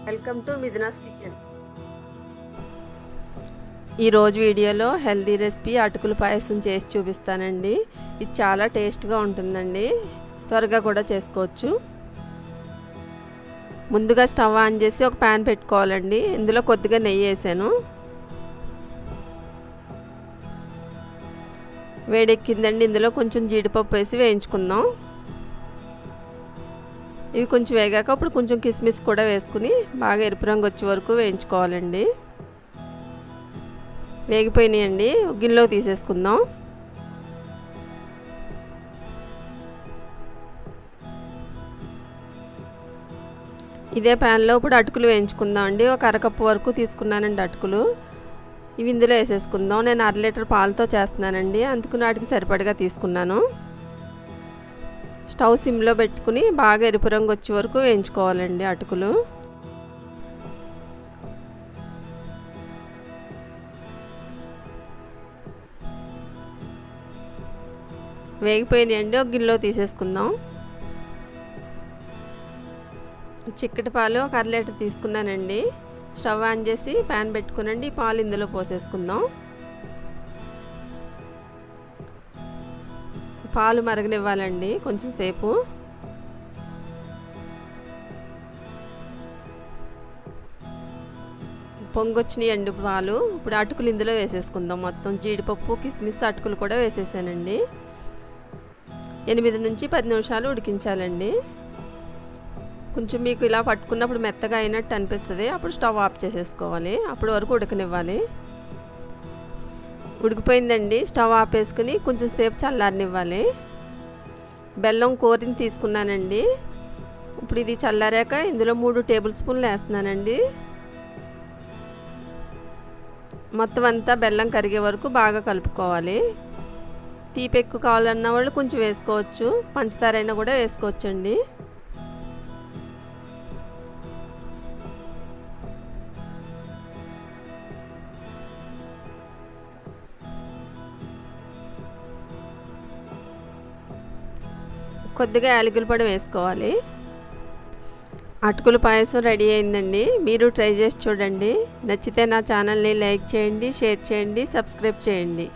Welcome to Mithuna's kitchen. ఈరోజు వీడియోలో healthy recipe అటుకుల పాయసం చేసి చూపిస్తానండి. ఇది చాలా టేస్ట్గా ఉంటుందండి, త్వరగా కూడా చేసుకోవచ్చు. ముందుగా స్టవ్ ఆన్ చేసి ఒక ప్యాన్ పెట్టుకోవాలండి. ఇందులో కొద్దిగా నెయ్యి వేసాను. వేడెక్కిందండి. ఇందులో కొంచెం జీడిపప్పు వేసి వేయించుకుందాం. ఇవి కొంచెం వేగాక అప్పుడు కొంచెం కిస్మిస్ కూడా వేసుకుని బాగా ఎరుపు రంగు వచ్చే వరకు వేయించుకోవాలండి. వేగిపోయినాయండి, గిన్నెలో తీసేసుకుందాం. ఇదే ప్యాన్లో ఇప్పుడు అటుకులు వేయించుకుందాం అండి. ఒక అరకప్పు వరకు తీసుకున్నానండి అటుకులు. ఇవి ఇందులో వేసేసుకుందాం. నేను 1/2 లీటర్ పాలతో చేస్తున్నానండి, అందుకు నాటికి సరిపడగా తీసుకున్నాను. స్టవ్ సిమ్లో పెట్టుకుని బాగా ఎరుపు రంగు వచ్చే వరకు వేయించుకోవాలండి అటుకులు. వేగిపోయినాయండి, ఒక గిన్నెలో తీసేసుకుందాం. చిక్కటి పాలు ఒక 1/2 లీటర్ తీసుకున్నానండి. స్టవ్ ఆన్ చేసి ప్యాన్ పెట్టుకునండి. పాలు ఇందులో పోసేసుకుందాం. పాలు మరగనివ్వాలండి కొంచెం సేపు. పొంగొచ్చినాయండి పాలు. ఇప్పుడు అటుకులు ఇందులో వేసేసుకుందాం. మొత్తం జీడిపప్పు, కిస్మిస్, అటుకులు కూడా వేసేసానండి. 8 నుంచి 10 నిమిషాలు ఉడికించాలండి. కొంచెం మీకు ఇలా పట్టుకున్నప్పుడు మెత్తగా అయినట్టు అనిపిస్తుంది, అప్పుడు స్టవ్ ఆఫ్ చేసేసుకోవాలి. అప్పుడు వరకు ఉడకనివ్వాలి. ఉడికిపోయిందండి. స్టవ్ ఆపేసుకుని కొంచెం సేపు చల్లారనివ్వాలి. బెల్లం కోరిని తీసుకున్నానండి. ఇప్పుడు ఇది చల్లారాక ఇందులో 3 టేబుల్ స్పూన్లు వేస్తున్నానండి. మొత్తం అంతా బెల్లం కరిగే వరకు బాగా కలుపుకోవాలి. తీపి ఎక్కువ కావాలన్న వాళ్ళు కొంచెం వేసుకోవచ్చు, పంచదార అయినా కూడా వేసుకోవచ్చండి. కొద్దిగా యాలకుల పొడి వేసుకోవాలి. అటుకుల పాయసం రెడీ అయిందండి. మీరు ట్రై చేసి చూడండి. నచ్చితే నా ఛానల్ని లైక్ చేయండి, షేర్ చేయండి, సబ్స్క్రైబ్ చేయండి.